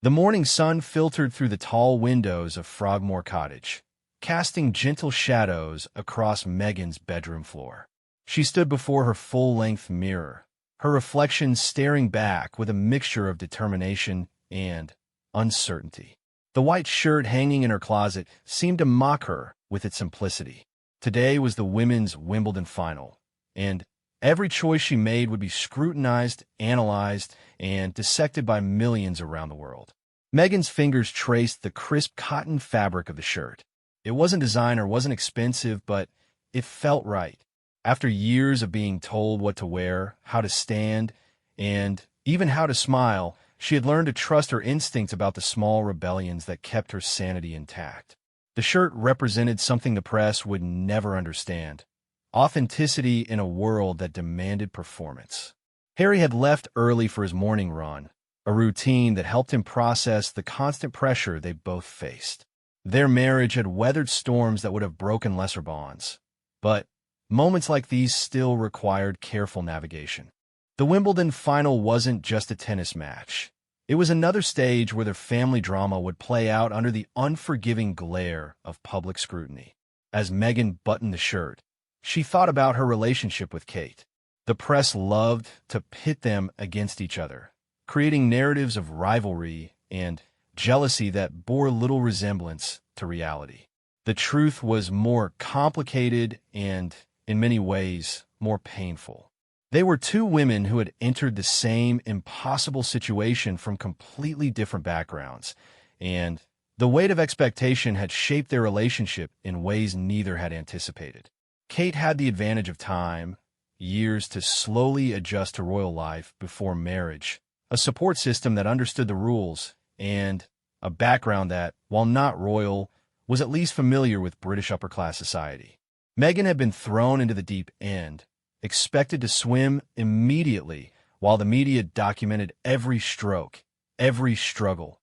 The morning sun filtered through the tall windows of Frogmore Cottage, casting gentle shadows across Meghan's bedroom floor. She stood before her full-length mirror, her reflection staring back with a mixture of determination and uncertainty. The white shirt hanging in her closet seemed to mock her with its simplicity. Today was the women's Wimbledon final, and every choice she made would be scrutinized, analyzed, and dissected by millions around the world. Meghan's fingers traced the crisp cotton fabric of the shirt. It wasn't designer, wasn't expensive, but it felt right. After years of being told what to wear, how to stand, and even how to smile, she had learned to trust her instincts about the small rebellions that kept her sanity intact. The shirt represented something the press would never understand: authenticity in a world that demanded performance. Harry had left early for his morning run, a routine that helped him process the constant pressure they both faced. Their marriage had weathered storms that would have broken lesser bonds, but moments like these still required careful navigation. The Wimbledon final wasn't just a tennis match. It was another stage where their family drama would play out under the unforgiving glare of public scrutiny. As Meghan buttoned the shirt, she thought about her relationship with Kate. The press loved to pit them against each other, creating narratives of rivalry and jealousy that bore little resemblance to reality. The truth was more complicated and, in many ways, more painful. They were two women who had entered the same impossible situation from completely different backgrounds, and the weight of expectation had shaped their relationship in ways neither had anticipated. Kate had the advantage of time, years to slowly adjust to royal life before marriage, a support system that understood the rules, and a background that, while not royal, was at least familiar with British upper-class society. Meghan had been thrown into the deep end, expected to swim immediately, while the media documented every stroke, every struggle.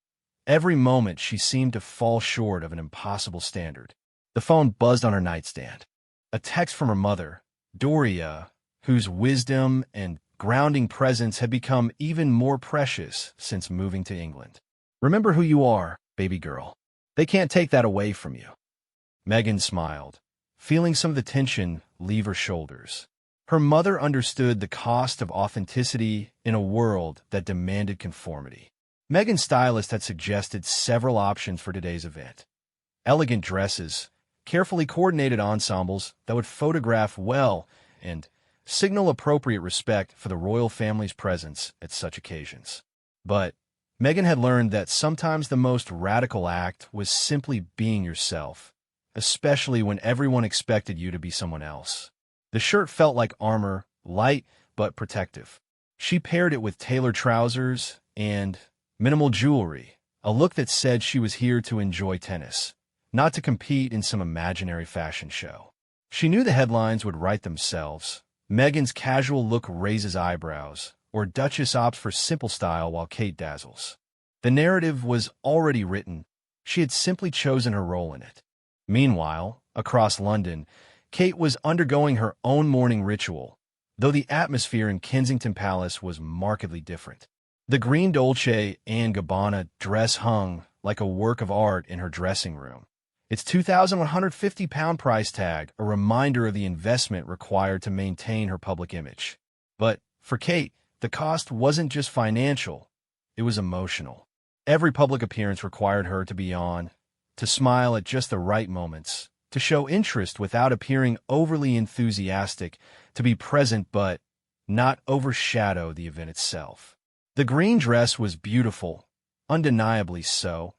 Every moment she seemed to fall short of an impossible standard. The phone buzzed on her nightstand. A text from her mother, Doria, whose wisdom and grounding presence had become even more precious since moving to England. "Remember who you are, baby girl. They can't take that away from you." Meghan smiled, feeling some of the tension leave her shoulders. Her mother understood the cost of authenticity in a world that demanded conformity. Meghan's stylist had suggested several options for today's event: elegant dresses, carefully coordinated ensembles that would photograph well and signal appropriate respect for the royal family's presence at such occasions. But Meghan had learned that sometimes the most radical act was simply being yourself, especially when everyone expected you to be someone else. The shirt felt like armor, light but protective. She paired it with tailored trousers and minimal jewelry, a look that said she was here to enjoy tennis, not to compete in some imaginary fashion show. She knew the headlines would write themselves. Meghan's casual look raises eyebrows, or Duchess opts for simple style while Kate dazzles. The narrative was already written. She had simply chosen her role in it. Meanwhile, across London, Kate was undergoing her own morning ritual, though the atmosphere in Kensington Palace was markedly different. The green Dolce & Gabbana dress hung like a work of art in her dressing room, its £2,150 price tag a reminder of the investment required to maintain her public image. But for Kate, the cost wasn't just financial, it was emotional. Every public appearance required her to be on, to smile at just the right moments, to show interest without appearing overly enthusiastic, to be present but not overshadow the event itself. The green dress was beautiful, undeniably so,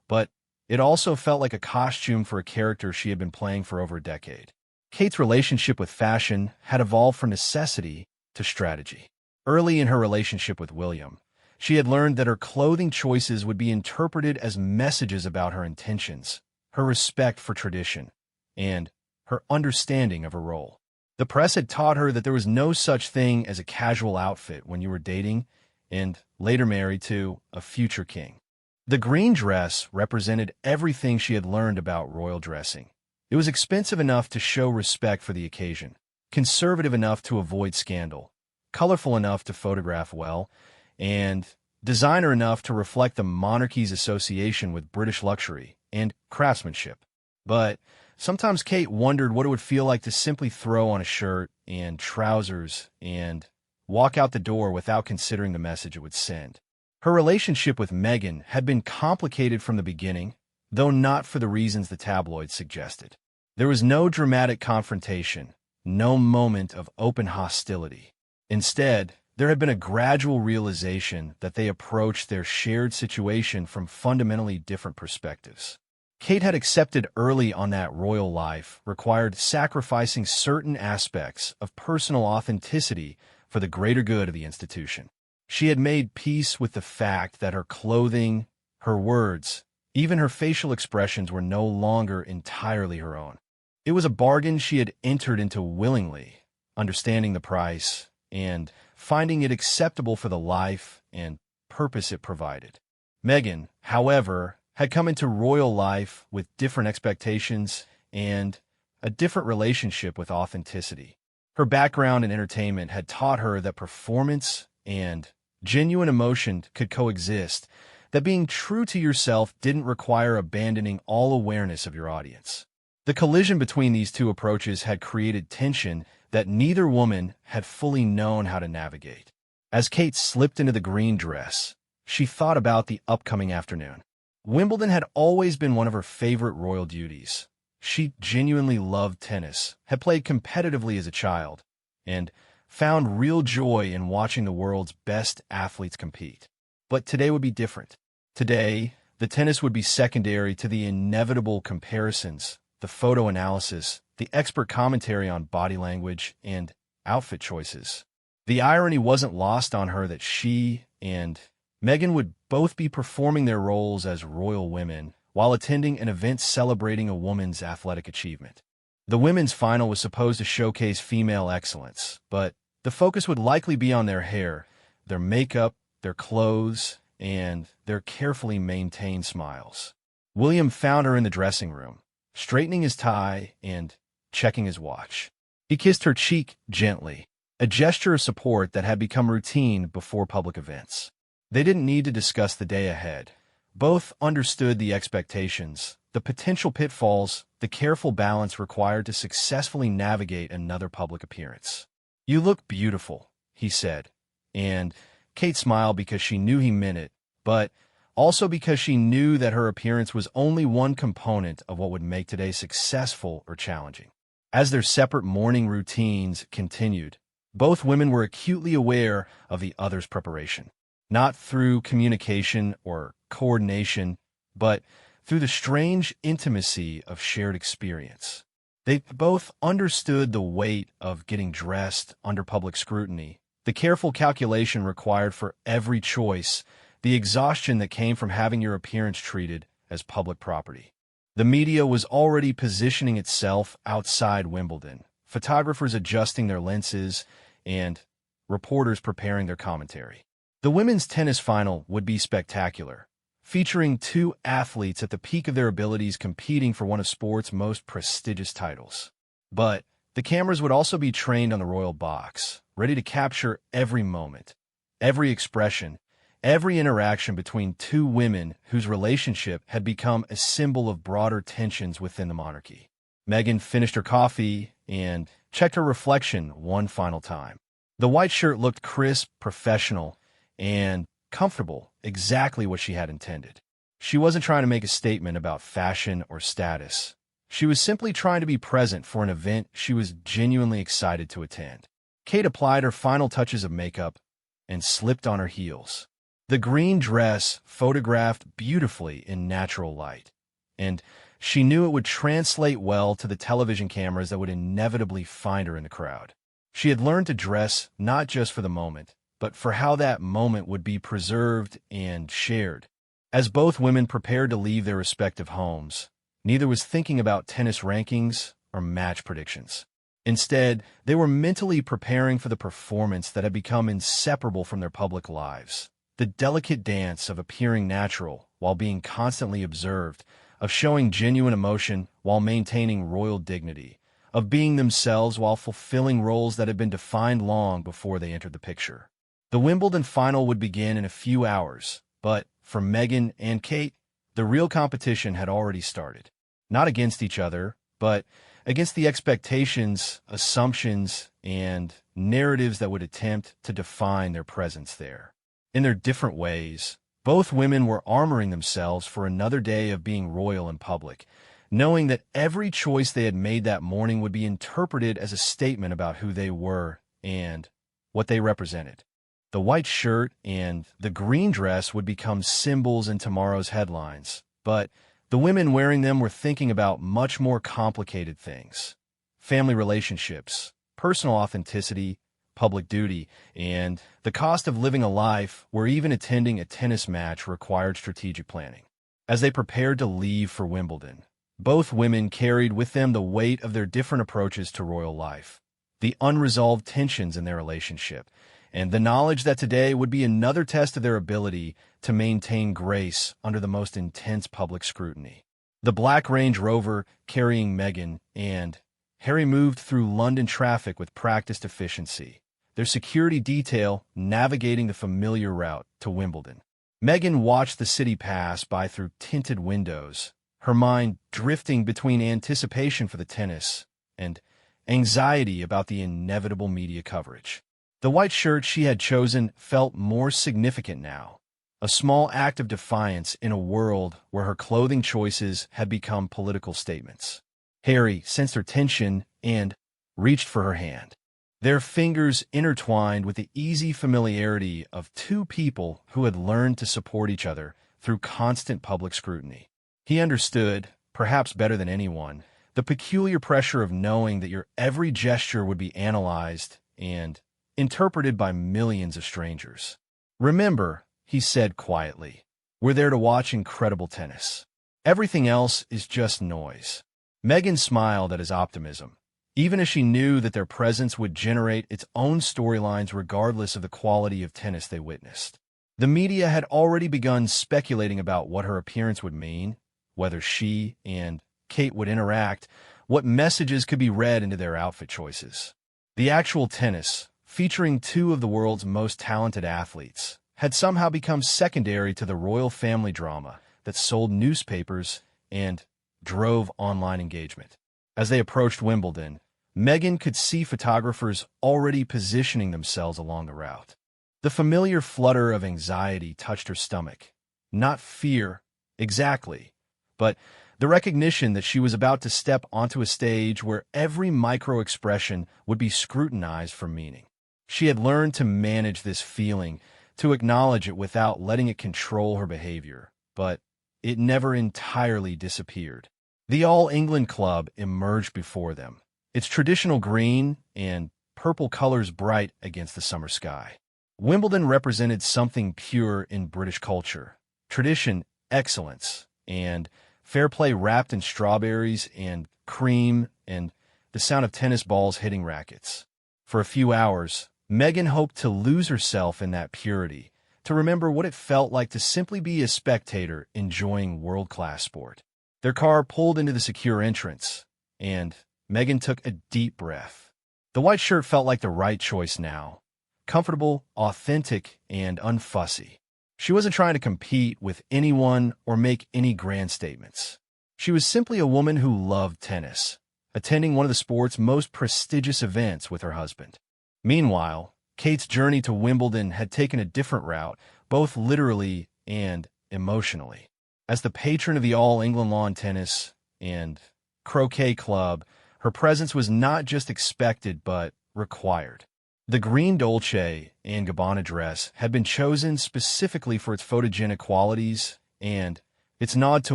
but it also felt like a costume for a character she had been playing for over a decade. Kate's relationship with fashion had evolved from necessity to strategy. Early in her relationship with William, she had learned that her clothing choices would be interpreted as messages about her intentions, her respect for tradition, and her understanding of her role. The press had taught her that there was no such thing as a casual outfit when you were dating and later married to a future king. The green dress represented everything she had learned about royal dressing. It was expensive enough to show respect for the occasion, conservative enough to avoid scandal, colorful enough to photograph well, and designer enough to reflect the monarchy's association with British luxury and craftsmanship. But sometimes Kate wondered what it would feel like to simply throw on a shirt and trousers and walk out the door without considering the message it would send. Her relationship with Meghan had been complicated from the beginning, though not for the reasons the tabloids suggested. There was no dramatic confrontation, no moment of open hostility. Instead, there had been a gradual realization that they approached their shared situation from fundamentally different perspectives. Kate had accepted early on that royal life required sacrificing certain aspects of personal authenticity for the greater good of the institution. She had made peace with the fact that her clothing, her words, even her facial expressions were no longer entirely her own. It was a bargain she had entered into willingly, understanding the price and finding it acceptable for the life and purpose it provided. Meghan, however, had come into royal life with different expectations and a different relationship with authenticity. Her background in entertainment had taught her that performance and genuine emotion could coexist, that being true to yourself didn't require abandoning all awareness of your audience. The collision between these two approaches had created tension that neither woman had fully known how to navigate. As Kate slipped into the green dress, she thought about the upcoming afternoon. Wimbledon had always been one of her favorite royal duties. She genuinely loved tennis, had played competitively as a child, and found real joy in watching the world's best athletes compete. But today would be different. Today, the tennis would be secondary to the inevitable comparisons, the photo analysis, the expert commentary on body language, and outfit choices. The irony wasn't lost on her that she and Meghan would both be performing their roles as royal women while attending an event celebrating a woman's athletic achievement. The women's final was supposed to showcase female excellence, but the focus would likely be on their hair, their makeup, their clothes, and their carefully maintained smiles. William found her in the dressing room, straightening his tie and checking his watch. He kissed her cheek gently, a gesture of support that had become routine before public events. They didn't need to discuss the day ahead. Both understood the expectations, the potential pitfalls, the careful balance required to successfully navigate another public appearance. "You look beautiful," he said, and Kate smiled because she knew he meant it, but also because she knew that her appearance was only one component of what would make today successful or challenging. As their separate morning routines continued, both women were acutely aware of the other's preparation. Not through communication or coordination, but through the strange intimacy of shared experience. They both understood the weight of getting dressed under public scrutiny, the careful calculation required for every choice, the exhaustion that came from having your appearance treated as public property. The media was already positioning itself outside Wimbledon, photographers adjusting their lenses and reporters preparing their commentary. The women's tennis final would be spectacular, featuring two athletes at the peak of their abilities competing for one of sport's most prestigious titles. But the cameras would also be trained on the royal box, ready to capture every moment, every expression, every interaction between two women whose relationship had become a symbol of broader tensions within the monarchy. Meghan finished her coffee and checked her reflection one final time. The white shirt looked crisp, professional, and comfortable, exactly what she had intended. She wasn't trying to make a statement about fashion or status. She was simply trying to be present for an event she was genuinely excited to attend. Kate applied her final touches of makeup and slipped on her heels. The green dress photographed beautifully in natural light, and she knew it would translate well to the television cameras that would inevitably find her in the crowd. She had learned to dress not just for the moment, but for how that moment would be preserved and shared. As both women prepared to leave their respective homes, neither was thinking about tennis rankings or match predictions. Instead, they were mentally preparing for the performance that had become inseparable from their public lives. The delicate dance of appearing natural while being constantly observed, of showing genuine emotion while maintaining royal dignity, of being themselves while fulfilling roles that had been defined long before they entered the picture. The Wimbledon final would begin in a few hours, but for Meghan and Kate, the real competition had already started. Not against each other, but against the expectations, assumptions, and narratives that would attempt to define their presence there. In their different ways, both women were armoring themselves for another day of being royal in public, knowing that every choice they had made that morning would be interpreted as a statement about who they were and what they represented. The white shirt and the green dress would become symbols in tomorrow's headlines, but the women wearing them were thinking about much more complicated things: family relationships, personal authenticity, public duty, and the cost of living a life where even attending a tennis match required strategic planning. As they prepared to leave for Wimbledon, both women carried with them the weight of their different approaches to royal life, the unresolved tensions in their relationship, and the knowledge that today would be another test of their ability to maintain grace under the most intense public scrutiny. The black Range Rover carrying Meghan and Harry moved through London traffic with practiced efficiency, their security detail navigating the familiar route to Wimbledon. Meghan watched the city pass by through tinted windows, her mind drifting between anticipation for the tennis and anxiety about the inevitable media coverage. The white shirt she had chosen felt more significant now, a small act of defiance in a world where her clothing choices had become political statements. Harry sensed her tension and reached for her hand. Their fingers intertwined with the easy familiarity of two people who had learned to support each other through constant public scrutiny. He understood, perhaps better than anyone, the peculiar pressure of knowing that your every gesture would be analyzed and interpreted by millions of strangers. "Remember," he said quietly, "we're there to watch incredible tennis. Everything else is just noise." Meghan smiled at his optimism, even as she knew that their presence would generate its own storylines regardless of the quality of tennis they witnessed. The media had already begun speculating about what her appearance would mean, whether she and Kate would interact, what messages could be read into their outfit choices. The actual tennis, featuring two of the world's most talented athletes, had somehow become secondary to the royal family drama that sold newspapers and drove online engagement. As they approached Wimbledon, Meghan could see photographers already positioning themselves along the route. The familiar flutter of anxiety touched her stomach. Not fear, exactly, but the recognition that she was about to step onto a stage where every micro-expression would be scrutinized for meaning. She had learned to manage this feeling, to acknowledge it without letting it control her behavior, but it never entirely disappeared. The All England Club emerged before them, its traditional green and purple colors bright against the summer sky. Wimbledon represented something pure in British culture: tradition, excellence, and fair play wrapped in strawberries and cream and the sound of tennis balls hitting rackets. For a few hours, Meghan hoped to lose herself in that purity, to remember what it felt like to simply be a spectator enjoying world-class sport. Their car pulled into the secure entrance, and Meghan took a deep breath. The white shirt felt like the right choice now: comfortable, authentic, and unfussy. She wasn't trying to compete with anyone or make any grand statements. She was simply a woman who loved tennis, attending one of the sport's most prestigious events with her husband. Meanwhile, Kate's journey to Wimbledon had taken a different route, both literally and emotionally. As the patron of the All England Lawn Tennis and Croquet Club, her presence was not just expected but required. The green Dolce & Gabbana dress had been chosen specifically for its photogenic qualities and its nod to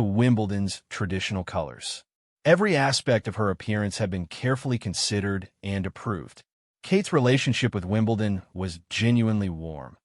Wimbledon's traditional colors. Every aspect of her appearance had been carefully considered and approved. Kate's relationship with Wimbledon was genuinely warm.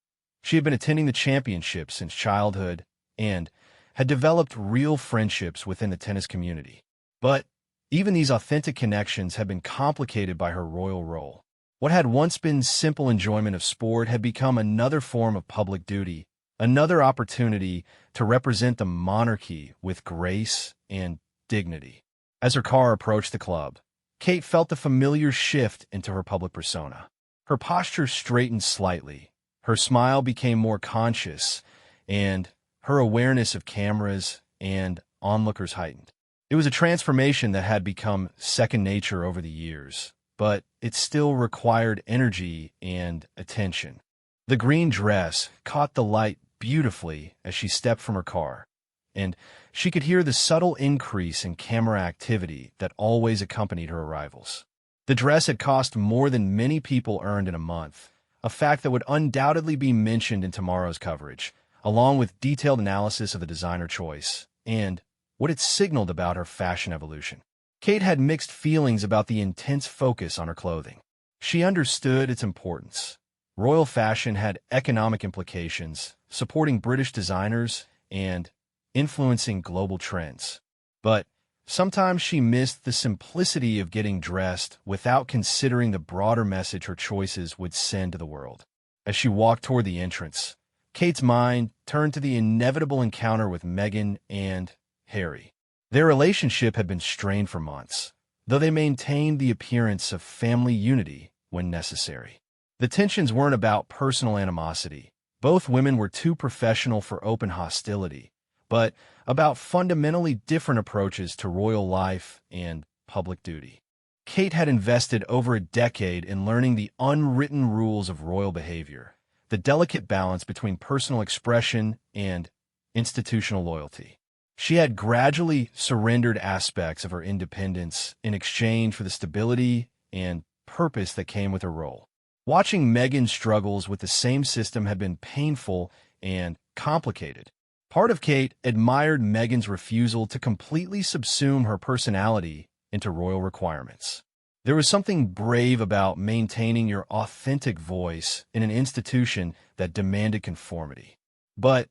She had been attending the championship since childhood and had developed real friendships within the tennis community. But even these authentic connections had been complicated by her royal role. What had once been simple enjoyment of sport had become another form of public duty, another opportunity to represent the monarchy with grace and dignity. As her car approached the club, Kate felt the familiar shift into her public persona. Her posture straightened slightly, Her smile became more conscious, and her awareness of cameras and onlookers heightened. It was a transformation that had become second nature over the years, but it still required energy and attention. The green dress caught the light beautifully as she stepped from her car, and she could hear the subtle increase in camera activity that always accompanied her arrivals. The dress had cost more than many people earned in a month, a fact that would undoubtedly be mentioned in tomorrow's coverage, along with detailed analysis of the designer choice and what it signaled about her fashion evolution. Kate had mixed feelings about the intense focus on her clothing. She understood its importance. Royal fashion had economic implications, supporting British designers and influencing global trends. But sometimes she missed the simplicity of getting dressed without considering the broader message her choices would send to the world. As she walked toward the entrance, Kate's mind turned to the inevitable encounter with Meghan and Harry. Their relationship had been strained for months, though they maintained the appearance of family unity when necessary. The tensions weren't about personal animosity. Both women were too professional for open hostility, but about fundamentally different approaches to royal life and public duty. Kate had invested over a decade in learning the unwritten rules of royal behavior, the delicate balance between personal expression and institutional loyalty. She had gradually surrendered aspects of her independence in exchange for the stability and purpose that came with her role. Watching Meghan's struggles with the same system had been painful and complicated. Part of Kate admired Meghan's refusal to completely subsume her personality into royal requirements. There was something brave about maintaining your authentic voice in an institution that demanded conformity. But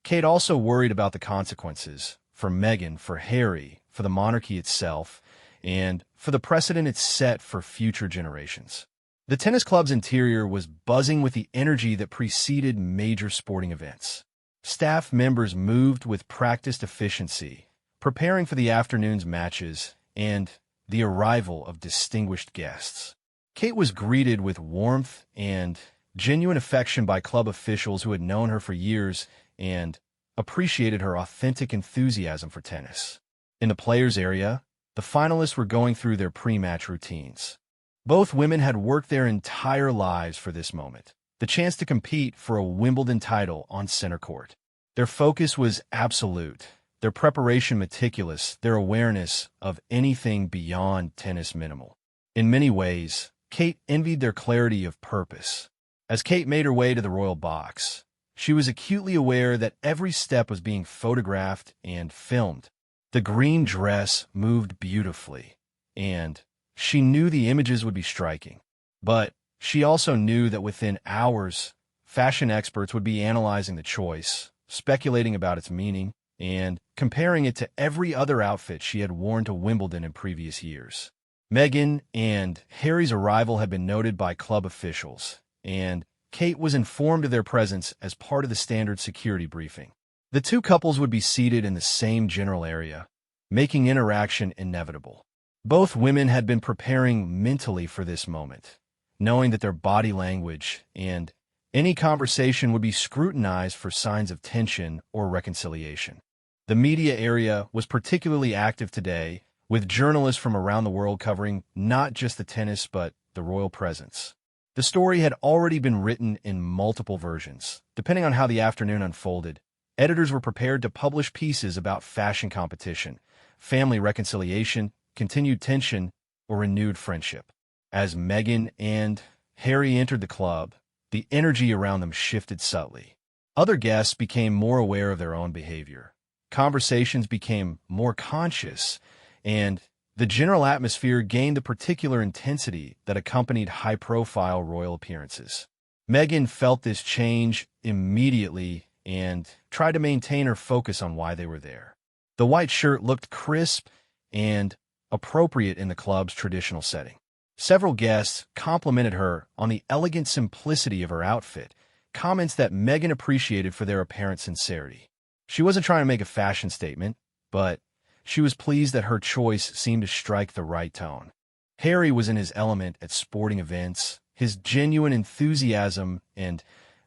Kate also worried about the consequences for Meghan, for Harry, for the monarchy itself, and for the precedent it set for future generations. The tennis club's interior was buzzing with the energy that preceded major sporting events. Staff members moved with practiced efficiency, preparing for the afternoon's matches and the arrival of distinguished guests. Kate was greeted with warmth and genuine affection by club officials who had known her for years and appreciated her authentic enthusiasm for tennis. In the players' area, the finalists were going through their pre-match routines. Both women had worked their entire lives for this moment, the chance to compete for a Wimbledon title on center court. Their focus was absolute, their preparation meticulous, their awareness of anything beyond tennis minimal. In many ways, Kate envied their clarity of purpose. As Kate made her way to the royal box, she was acutely aware that every step was being photographed and filmed. The green dress moved beautifully, and she knew the images would be striking. But she also knew that within hours, fashion experts would be analyzing the choice, speculating about its meaning, and comparing it to every other outfit she had worn to Wimbledon in previous years. Meghan and Harry's arrival had been noted by club officials, and Kate was informed of their presence as part of the standard security briefing. The two couples would be seated in the same general area, making interaction inevitable. Both women had been preparing mentally for this moment, knowing that their body language and any conversation would be scrutinized for signs of tension or reconciliation. The media area was particularly active today, with journalists from around the world covering not just the tennis but the royal presence. The story had already been written in multiple versions. Depending on how the afternoon unfolded, editors were prepared to publish pieces about fashion competition, family reconciliation, continued tension, or renewed friendship. As Meghan and Harry entered the club, the energy around them shifted subtly. Other guests became more aware of their own behavior. Conversations became more conscious, and the general atmosphere gained the particular intensity that accompanied high-profile royal appearances. Meghan felt this change immediately and tried to maintain her focus on why they were there. The white shirt looked crisp and appropriate in the club's traditional setting. Several guests complimented her on the elegant simplicity of her outfit, comments that Meghan appreciated for their apparent sincerity. She wasn't trying to make a fashion statement, but she was pleased that her choice seemed to strike the right tone. Harry was in his element at sporting events, his genuine enthusiasm and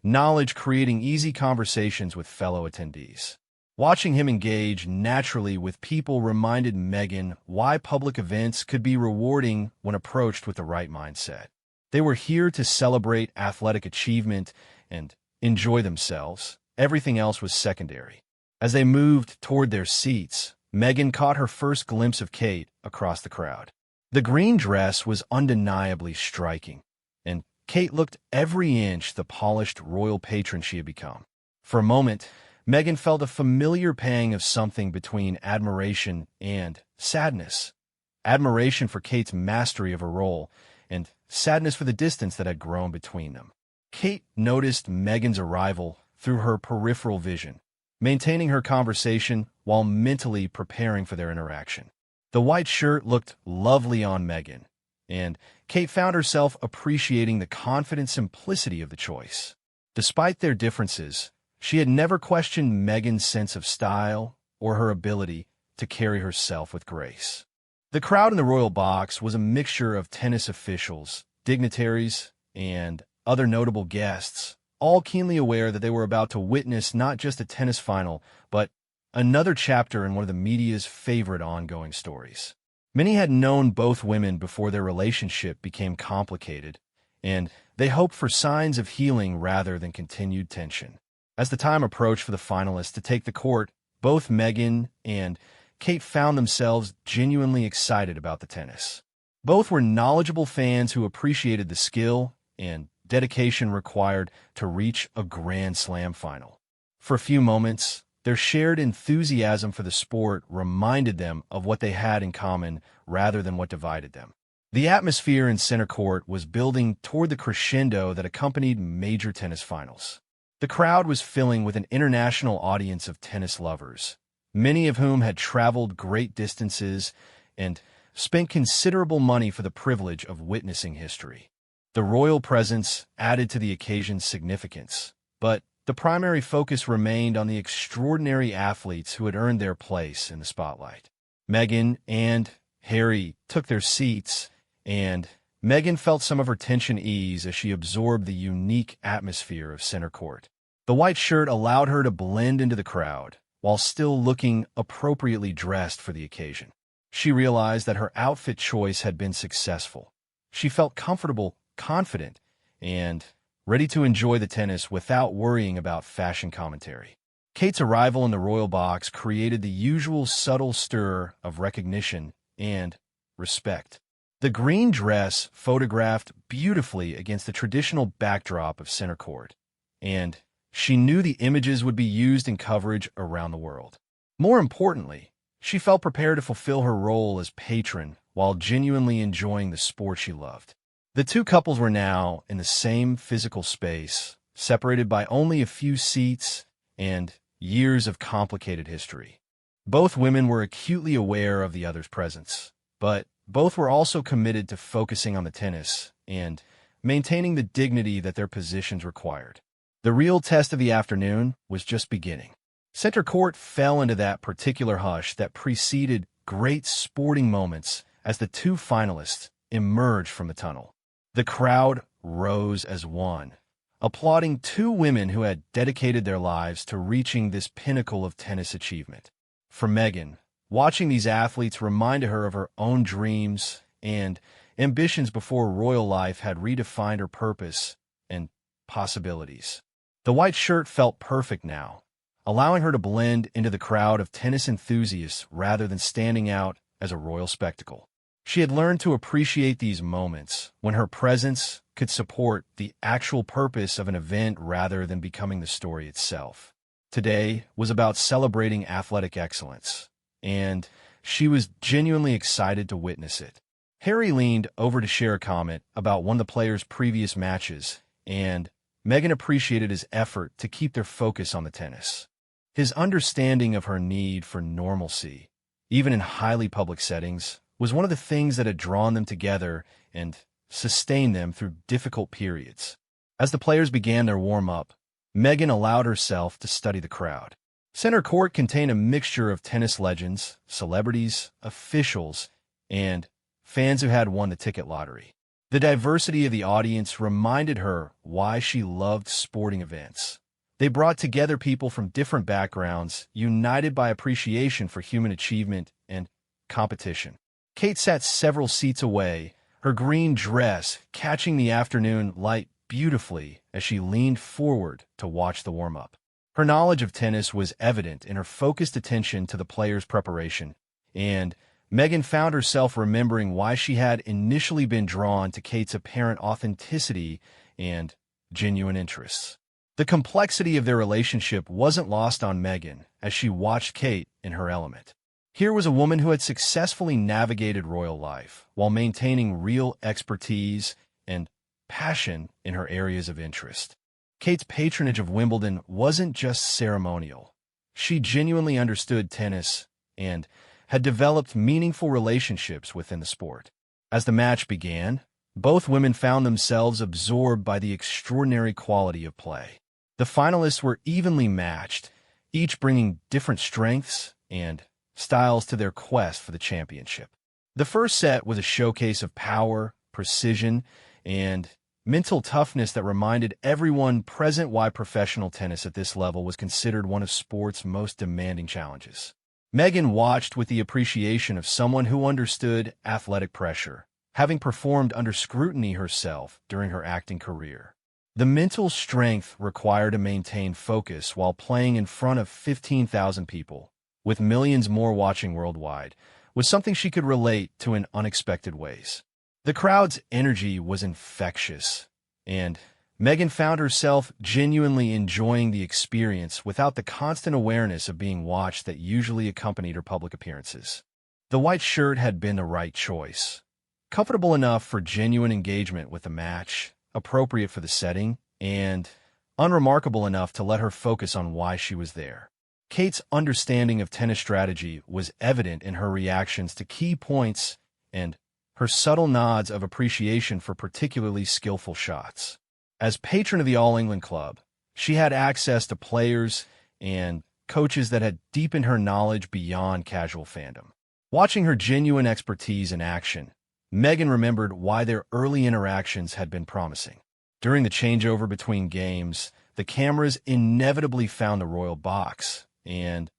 knowledge creating easy conversations with fellow attendees. Watching him engage naturally with people reminded Meghan why public events could be rewarding when approached with the right mindset. They were here to celebrate athletic achievement and enjoy themselves. Everything else was secondary. As they moved toward their seats, Meghan caught her first glimpse of Kate across the crowd. The green dress was undeniably striking, and Kate looked every inch the polished royal patron she had become. For a moment, Meghan felt a familiar pang of something between admiration and sadness. Admiration for Kate's mastery of her role, and sadness for the distance that had grown between them. Kate noticed Meghan's arrival through her peripheral vision, maintaining her conversation while mentally preparing for their interaction. The white shirt looked lovely on Meghan, and Kate found herself appreciating the confident simplicity of the choice. Despite their differences, she had never questioned Meghan's sense of style or her ability to carry herself with grace. The crowd in the royal box was a mixture of tennis officials, dignitaries, and other notable guests, all keenly aware that they were about to witness not just a tennis final, but another chapter in one of the media's favorite ongoing stories. Many had known both women before their relationship became complicated, and they hoped for signs of healing rather than continued tension. As the time approached for the finalists to take the court, both Meghan and Kate found themselves genuinely excited about the tennis. Both were knowledgeable fans who appreciated the skill and dedication required to reach a Grand Slam final. For a few moments, their shared enthusiasm for the sport reminded them of what they had in common rather than what divided them. The atmosphere in center court was building toward the crescendo that accompanied major tennis finals. The crowd was filling with an international audience of tennis lovers, many of whom had traveled great distances and spent considerable money for the privilege of witnessing history. The royal presence added to the occasion's significance, but the primary focus remained on the extraordinary athletes who had earned their place in the spotlight. Meghan and Harry took their seats, and Meghan felt some of her tension ease as she absorbed the unique atmosphere of center court. The white shirt allowed her to blend into the crowd, while still looking appropriately dressed for the occasion. She realized that her outfit choice had been successful. She felt comfortable, confident, and ready to enjoy the tennis without worrying about fashion commentary. Kate's arrival in the royal box created the usual subtle stir of recognition and respect. The green dress photographed beautifully against the traditional backdrop of center court, and she knew the images would be used in coverage around the world. More importantly, she felt prepared to fulfill her role as patron while genuinely enjoying the sport she loved. The two couples were now in the same physical space, separated by only a few seats and years of complicated history. Both women were acutely aware of the other's presence, but both were also committed to focusing on the tennis and maintaining the dignity that their positions required. The real test of the afternoon was just beginning. Center court fell into that particular hush that preceded great sporting moments as the two finalists emerged from the tunnel. The crowd rose as one, applauding two women who had dedicated their lives to reaching this pinnacle of tennis achievement. For Meghan, watching these athletes reminded her of her own dreams and ambitions before royal life had redefined her purpose and possibilities. The white shirt felt perfect now, allowing her to blend into the crowd of tennis enthusiasts rather than standing out as a royal spectacle. She had learned to appreciate these moments when her presence could support the actual purpose of an event rather than becoming the story itself. Today was about celebrating athletic excellence, and she was genuinely excited to witness it. Harry leaned over to share a comment about one of the players' previous matches, and Meghan appreciated his effort to keep their focus on the tennis. His understanding of her need for normalcy, even in highly public settings, was one of the things that had drawn them together and sustained them through difficult periods. As the players began their warm-up, Meghan allowed herself to study the crowd. Center court contained a mixture of tennis legends, celebrities, officials, and fans who had won the ticket lottery. The diversity of the audience reminded her why she loved sporting events. They brought together people from different backgrounds, united by appreciation for human achievement and competition. Kate sat several seats away, her green dress catching the afternoon light beautifully as she leaned forward to watch the warm-up. Her knowledge of tennis was evident in her focused attention to the players' preparation, and Meghan found herself remembering why she had initially been drawn to Kate's apparent authenticity and genuine interests. The complexity of their relationship wasn't lost on Meghan as she watched Kate in her element. Here was a woman who had successfully navigated royal life while maintaining real expertise and passion in her areas of interest. Kate's patronage of Wimbledon wasn't just ceremonial. She genuinely understood tennis and had developed meaningful relationships within the sport. As the match began, both women found themselves absorbed by the extraordinary quality of play. The finalists were evenly matched, each bringing different strengths and styles to their quest for the championship. The first set was a showcase of power, precision, and mental toughness that reminded everyone present why professional tennis at this level was considered one of sport's most demanding challenges. Meghan watched with the appreciation of someone who understood athletic pressure, having performed under scrutiny herself during her acting career. The mental strength required to maintain focus while playing in front of 15,000 people, with millions more watching worldwide, was something she could relate to in unexpected ways. The crowd's energy was infectious, and Meghan found herself genuinely enjoying the experience without the constant awareness of being watched that usually accompanied her public appearances. The white shirt had been the right choice. Comfortable enough for genuine engagement with the match, appropriate for the setting, and unremarkable enough to let her focus on why she was there. Kate's understanding of tennis strategy was evident in her reactions to key points and her subtle nods of appreciation for particularly skillful shots. As patron of the All England Club, she had access to players and coaches that had deepened her knowledge beyond casual fandom. Watching her genuine expertise in action, Meghan remembered why their early interactions had been promising. During the changeover between games, the cameras inevitably found the royal box, and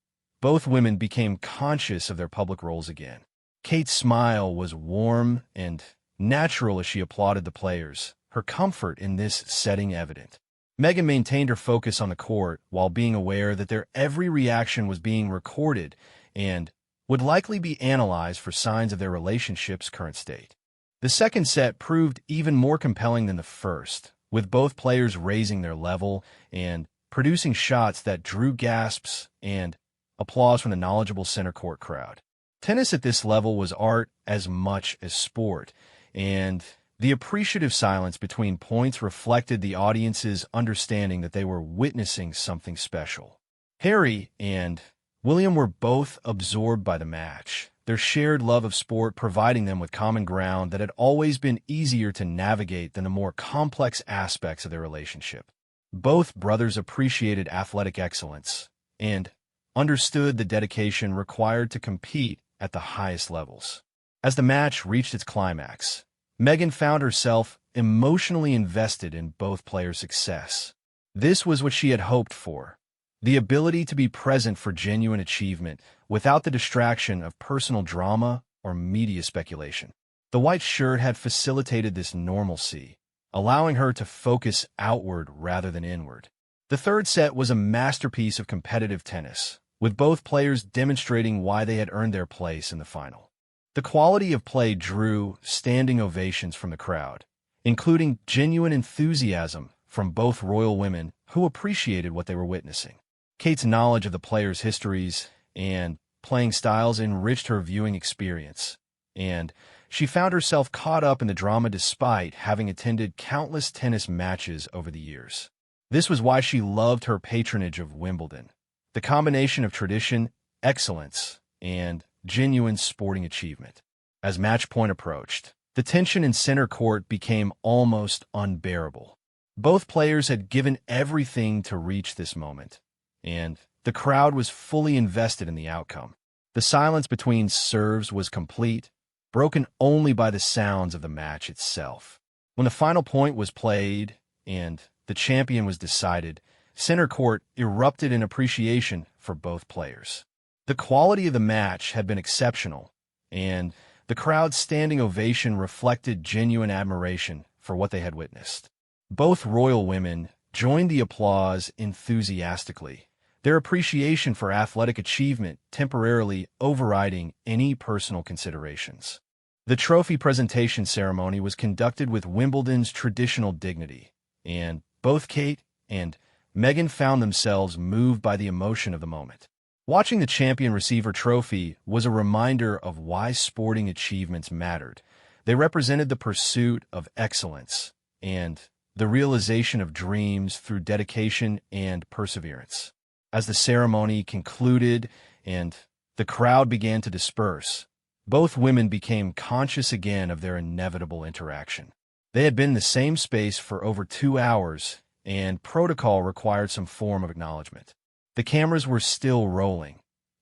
both women became conscious of their public roles again. Kate's smile was warm and natural as she applauded the players, her comfort in this setting evident. Meghan maintained her focus on the court while being aware that their every reaction was being recorded and would likely be analyzed for signs of their relationship's current state. The second set proved even more compelling than the first, with both players raising their level and producing shots that drew gasps and applause from the knowledgeable center court crowd. Tennis at this level was art as much as sport, and the appreciative silence between points reflected the audience's understanding that they were witnessing something special. Harry and William were both absorbed by the match, their shared love of sport providing them with common ground that had always been easier to navigate than the more complex aspects of their relationship. Both brothers appreciated athletic excellence and understood the dedication required to compete at the highest levels. As the match reached its climax, Meghan found herself emotionally invested in both players' success. This was what she had hoped for, the ability to be present for genuine achievement without the distraction of personal drama or media speculation. The white shirt had facilitated this normalcy, allowing her to focus outward rather than inward. The third set was a masterpiece of competitive tennis, with both players demonstrating why they had earned their place in the final. The quality of play drew standing ovations from the crowd, including genuine enthusiasm from both royal women who appreciated what they were witnessing. Kate's knowledge of the players' histories and playing styles enriched her viewing experience, and she found herself caught up in the drama despite having attended countless tennis matches over the years. This was why she loved her patronage of Wimbledon. The combination of tradition, excellence, and genuine sporting achievement. As match point approached, the tension in center court became almost unbearable. Both players had given everything to reach this moment, and the crowd was fully invested in the outcome. The silence between serves was complete, broken only by the sounds of the match itself. When the final point was played and the champion was decided, center court erupted in appreciation for both players. The quality of the match had been exceptional, and the crowd's standing ovation reflected genuine admiration for what they had witnessed. Both royal women joined the applause enthusiastically, their appreciation for athletic achievement temporarily overriding any personal considerations. The trophy presentation ceremony was conducted with Wimbledon's traditional dignity, and both Kate and Meghan found themselves moved by the emotion of the moment. Watching the champion receive her trophy was a reminder of why sporting achievements mattered. They represented the pursuit of excellence and the realization of dreams through dedication and perseverance. As the ceremony concluded and the crowd began to disperse, both women became conscious again of their inevitable interaction. They had been in the same space for over 2 hours, and protocol required some form of acknowledgement. The cameras were still rolling,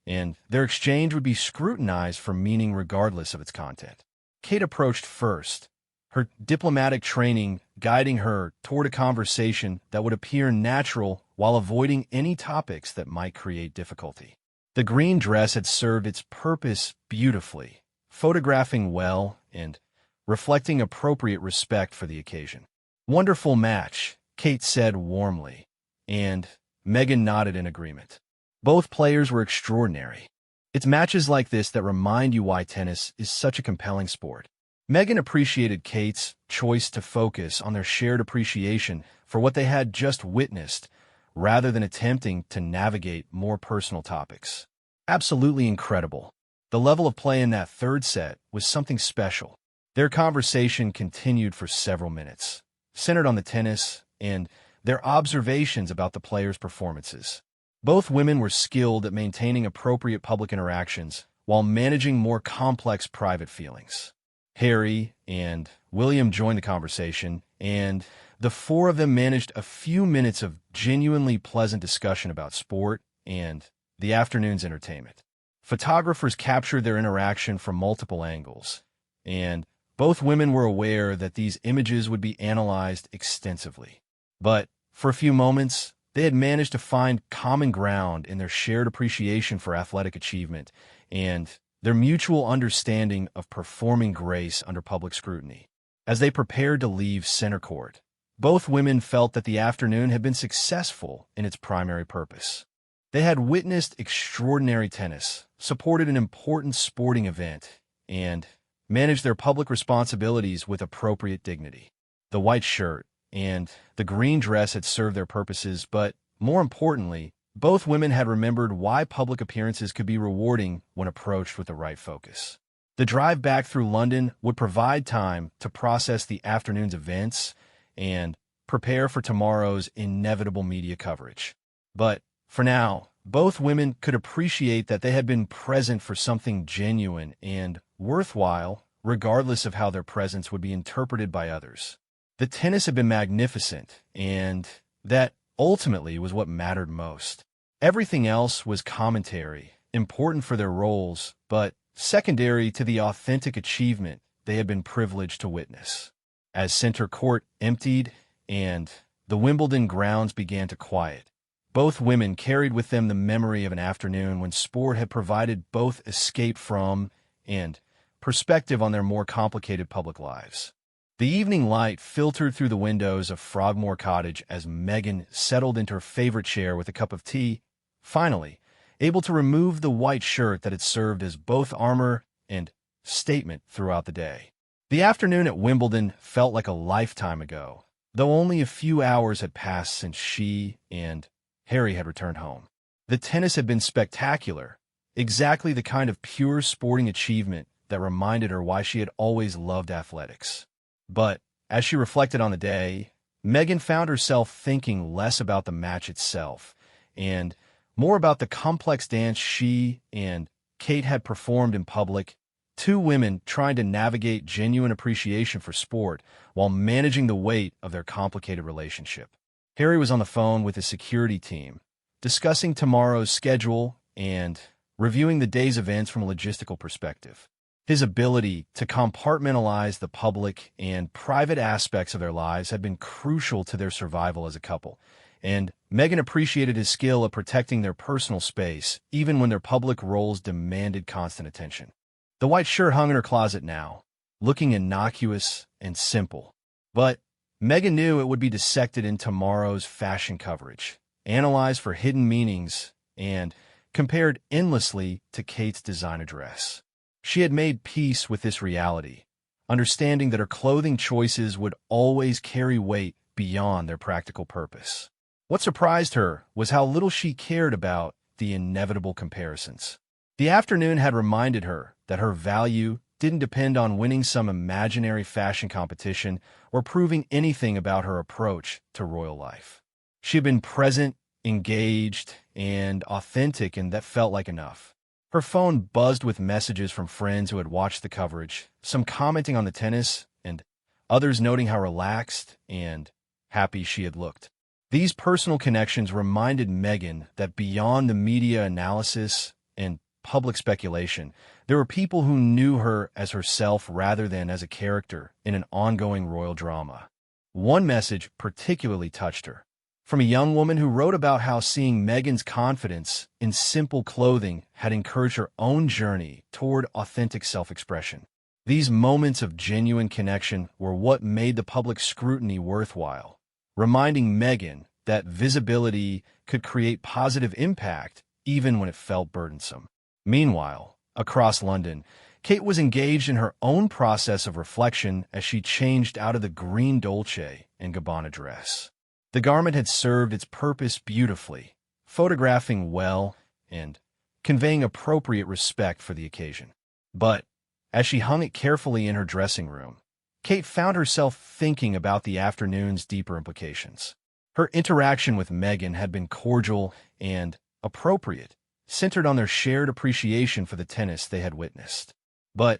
and their exchange would be scrutinized for meaning regardless of its content. Kate approached first, her diplomatic training guiding her toward a conversation that would appear natural while avoiding any topics that might create difficulty. The green dress had served its purpose beautifully, photographing well and reflecting appropriate respect for the occasion. "Wonderful match," Kate said warmly, and Meghan nodded in agreement. Both players were extraordinary. It's matches like this that remind you why tennis is such a compelling sport. Meghan appreciated Kate's choice to focus on their shared appreciation for what they had just witnessed, rather than attempting to navigate more personal topics. Absolutely incredible. The level of play in that third set was something special. Their conversation continued for several minutes, centered on the tennis and their observations about the players' performances. Both women were skilled at maintaining appropriate public interactions while managing more complex private feelings. Harry and William joined the conversation, and the four of them managed a few minutes of genuinely pleasant discussion about sport and the afternoon's entertainment. Photographers captured their interaction from multiple angles, and both women were aware that these images would be analyzed extensively. But for a few moments, they had managed to find common ground in their shared appreciation for athletic achievement and their mutual understanding of performing grace under public scrutiny. As they prepared to leave center court, both women felt that the afternoon had been successful in its primary purpose. They had witnessed extraordinary tennis, supported an important sporting event, and managed their public responsibilities with appropriate dignity. The white shirt and the green dress had served their purposes, but more importantly, both women had remembered why public appearances could be rewarding when approached with the right focus. The drive back through London would provide time to process the afternoon's events and prepare for tomorrow's inevitable media coverage. But for now, both women could appreciate that they had been present for something genuine and worthwhile, regardless of how their presence would be interpreted by others. The tennis had been magnificent, and that ultimately was what mattered most. Everything else was commentary, important for their roles, but secondary to the authentic achievement they had been privileged to witness. As center court emptied and the Wimbledon grounds began to quiet, both women carried with them the memory of an afternoon when sport had provided both escape from and perspective on their more complicated public lives. The evening light filtered through the windows of Frogmore Cottage as Meghan settled into her favorite chair with a cup of tea, finally able to remove the white shirt that had served as both armor and statement throughout the day. The afternoon at Wimbledon felt like a lifetime ago, though only a few hours had passed since she and Harry had returned home. The tennis had been spectacular, exactly the kind of pure sporting achievement that reminded her why she had always loved athletics. But as she reflected on the day, Meghan found herself thinking less about the match itself and more about the complex dance she and Kate had performed in public, two women trying to navigate genuine appreciation for sport while managing the weight of their complicated relationship. Harry was on the phone with his security team, discussing tomorrow's schedule and reviewing the day's events from a logistical perspective. His ability to compartmentalize the public and private aspects of their lives had been crucial to their survival as a couple, and Meghan appreciated his skill at protecting their personal space, even when their public roles demanded constant attention. The white shirt hung in her closet now, looking innocuous and simple. But Meghan knew it would be dissected in tomorrow's fashion coverage, analyzed for hidden meanings, and compared endlessly to Kate's designer dress. She had made peace with this reality, understanding that her clothing choices would always carry weight beyond their practical purpose. What surprised her was how little she cared about the inevitable comparisons. The afternoon had reminded her that her value didn't depend on winning some imaginary fashion competition or proving anything about her approach to royal life. She had been present, engaged, and authentic, and that felt like enough. Her phone buzzed with messages from friends who had watched the coverage, some commenting on the tennis, and others noting how relaxed and happy she had looked. These personal connections reminded Meghan that beyond the media analysis and public speculation, there were people who knew her as herself rather than as a character in an ongoing royal drama. One message particularly touched her, from a young woman who wrote about how seeing Meghan's confidence in simple clothing had encouraged her own journey toward authentic self-expression. These moments of genuine connection were what made the public scrutiny worthwhile, reminding Meghan that visibility could create positive impact even when it felt burdensome. Meanwhile, across London, Kate was engaged in her own process of reflection as she changed out of the green Dolce & Gabbana dress. The garment had served its purpose beautifully, photographing well and conveying appropriate respect for the occasion. But as she hung it carefully in her dressing room, Kate found herself thinking about the afternoon's deeper implications. Her interaction with Meghan had been cordial and appropriate, centered on their shared appreciation for the tennis they had witnessed. But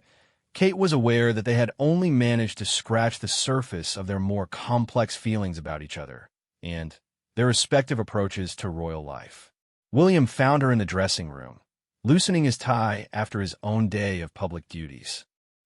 Kate was aware that they had only managed to scratch the surface of their more complex feelings about each other and their respective approaches to royal life. William found her in the dressing room, loosening his tie after his own day of public duties.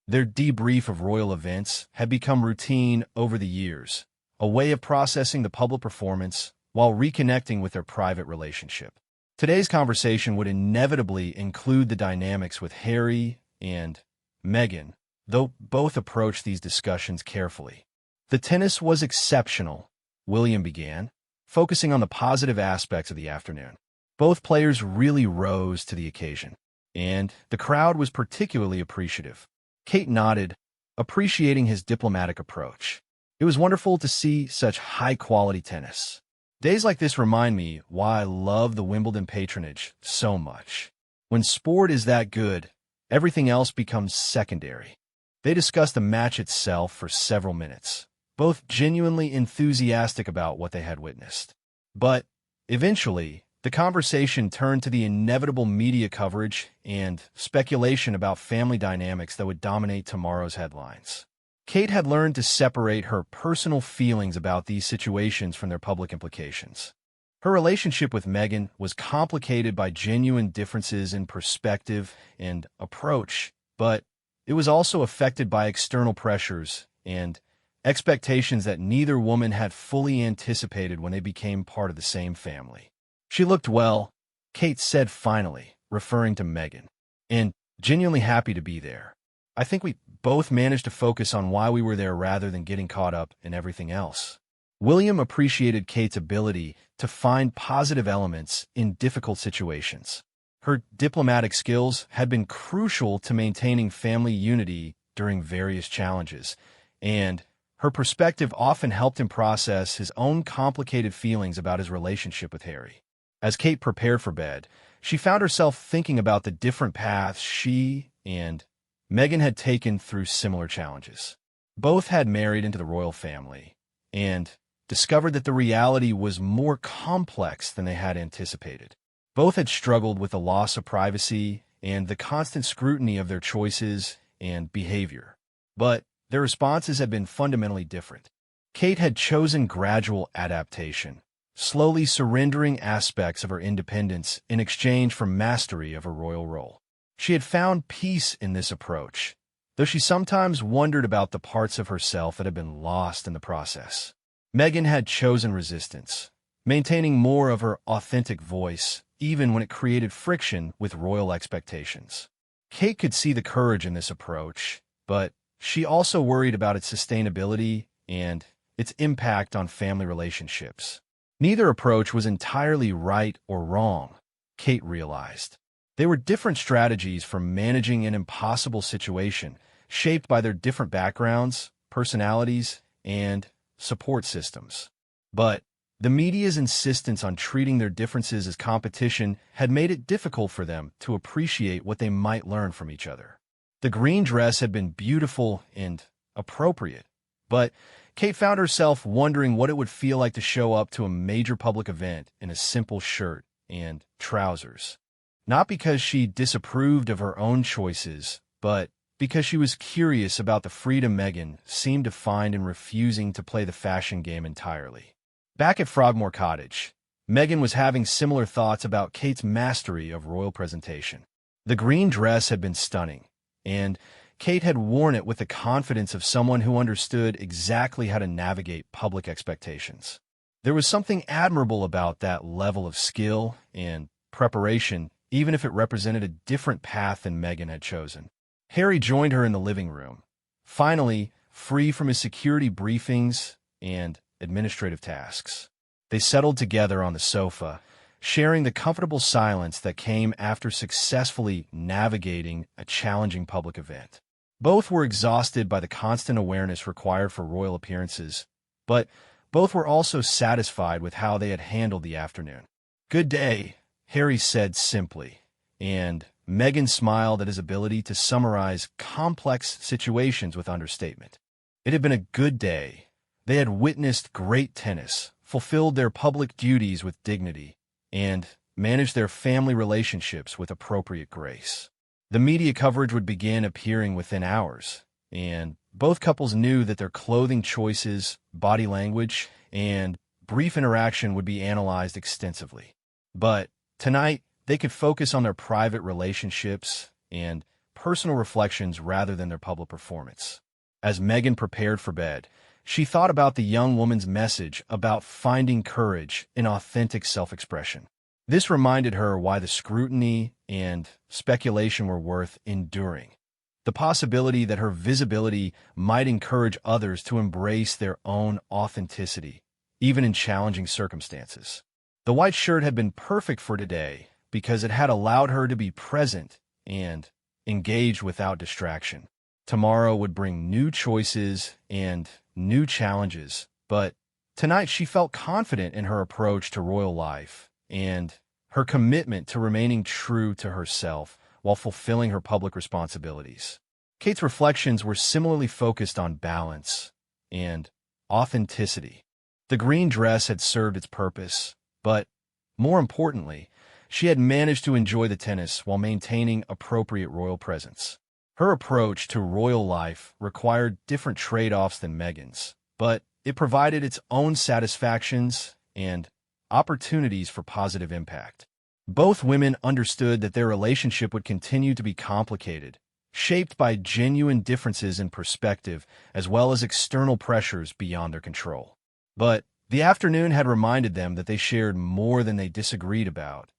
Their debrief of royal events had become routine over the years, a way of processing the public performance while reconnecting with their private relationship. Today's conversation would inevitably include the dynamics with Harry and Meghan, though both approached these discussions carefully. The tennis was exceptional, William began, focusing on the positive aspects of the afternoon. Both players really rose to the occasion, and the crowd was particularly appreciative. Kate nodded, appreciating his diplomatic approach. It was wonderful to see such high-quality tennis. Days like this remind me why I love the Wimbledon patronage so much. When sport is that good, everything else becomes secondary. They discussed the match itself for several minutes, both genuinely enthusiastic about what they had witnessed. But eventually, the conversation turned to the inevitable media coverage and speculation about family dynamics that would dominate tomorrow's headlines. Kate had learned to separate her personal feelings about these situations from their public implications. Her relationship with Meghan was complicated by genuine differences in perspective and approach, but it was also affected by external pressures and expectations that neither woman had fully anticipated when they became part of the same family. She looked well, Kate said finally, referring to Meghan, and genuinely happy to be there. I think we both managed to focus on why we were there rather than getting caught up in everything else. William appreciated Kate's ability to find positive elements in difficult situations. Her diplomatic skills had been crucial to maintaining family unity during various challenges, and her perspective often helped him process his own complicated feelings about his relationship with Harry. As Kate prepared for bed, she found herself thinking about the different paths she and Meghan had taken through similar challenges. Both had married into the royal family and discovered that the reality was more complex than they had anticipated. Both had struggled with the loss of privacy and the constant scrutiny of their choices and behavior. But their responses had been fundamentally different. Kate had chosen gradual adaptation, slowly surrendering aspects of her independence in exchange for mastery of her royal role. She had found peace in this approach, though she sometimes wondered about the parts of herself that had been lost in the process. Meghan had chosen resistance, maintaining more of her authentic voice, even when it created friction with royal expectations. Kate could see the courage in this approach, but she also worried about its sustainability and its impact on family relationships. Neither approach was entirely right or wrong, Kate realized. They were different strategies for managing an impossible situation, shaped by their different backgrounds, personalities, and support systems. But the media's insistence on treating their differences as competition had made it difficult for them to appreciate what they might learn from each other. The green dress had been beautiful and appropriate, but Kate found herself wondering what it would feel like to show up to a major public event in a simple shirt and trousers. Not because she disapproved of her own choices, but because she was curious about the freedom Meghan seemed to find in refusing to play the fashion game entirely. Back at Frogmore Cottage, Meghan was having similar thoughts about Kate's mastery of royal presentation. The green dress had been stunning, and Kate had worn it with the confidence of someone who understood exactly how to navigate public expectations. There was something admirable about that level of skill and preparation, even if it represented a different path than Meghan had chosen. Harry joined her in the living room, finally free from his security briefings and administrative tasks. They settled together on the sofa, sharing the comfortable silence that came after successfully navigating a challenging public event. Both were exhausted by the constant awareness required for royal appearances, but both were also satisfied with how they had handled the afternoon. "Good day," Harry said simply, and Meghan smiled at his ability to summarize complex situations with understatement. It had been a good day. They had witnessed great tennis, fulfilled their public duties with dignity, and managed their family relationships with appropriate grace. The media coverage would begin appearing within hours, and both couples knew that their clothing choices, body language, and brief interaction would be analyzed extensively. But tonight, they could focus on their private relationships and personal reflections rather than their public performance. As Meghan prepared for bed, she thought about the young woman's message about finding courage in authentic self-expression. This reminded her why the scrutiny and speculation were worth enduring. The possibility that her visibility might encourage others to embrace their own authenticity, even in challenging circumstances. The white shirt had been perfect for today because it had allowed her to be present and engaged without distraction. Tomorrow would bring new choices and new challenges, but tonight she felt confident in her approach to royal life and her commitment to remaining true to herself while fulfilling her public responsibilities. Kate's reflections were similarly focused on balance and authenticity. The green dress had served its purpose, but more importantly, she had managed to enjoy the tennis while maintaining appropriate royal presence. Her approach to royal life required different trade-offs than Meghan's, but it provided its own satisfactions and opportunities for positive impact. Both women understood that their relationship would continue to be complicated, shaped by genuine differences in perspective as well as external pressures beyond their control. But the afternoon had reminded them that they shared more than they disagreed about: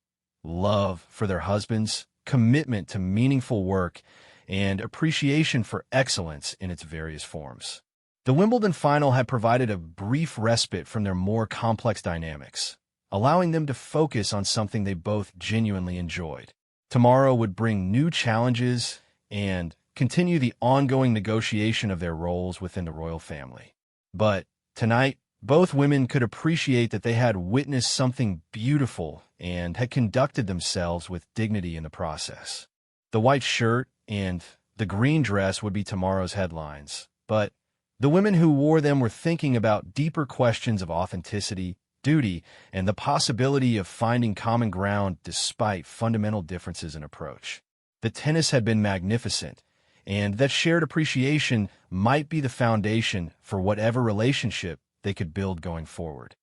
love for their husbands, commitment to meaningful work, and appreciation for excellence in its various forms. The Wimbledon final had provided a brief respite from their more complex dynamics, allowing them to focus on something they both genuinely enjoyed. Tomorrow would bring new challenges and continue the ongoing negotiation of their roles within the royal family. But tonight, both women could appreciate that they had witnessed something beautiful and had conducted themselves with dignity in the process. The white shirt and the green dress would be tomorrow's headlines, but the women who wore them were thinking about deeper questions of authenticity, duty, and the possibility of finding common ground despite fundamental differences in approach. The tennis had been magnificent, and that shared appreciation might be the foundation for whatever relationship they could build going forward.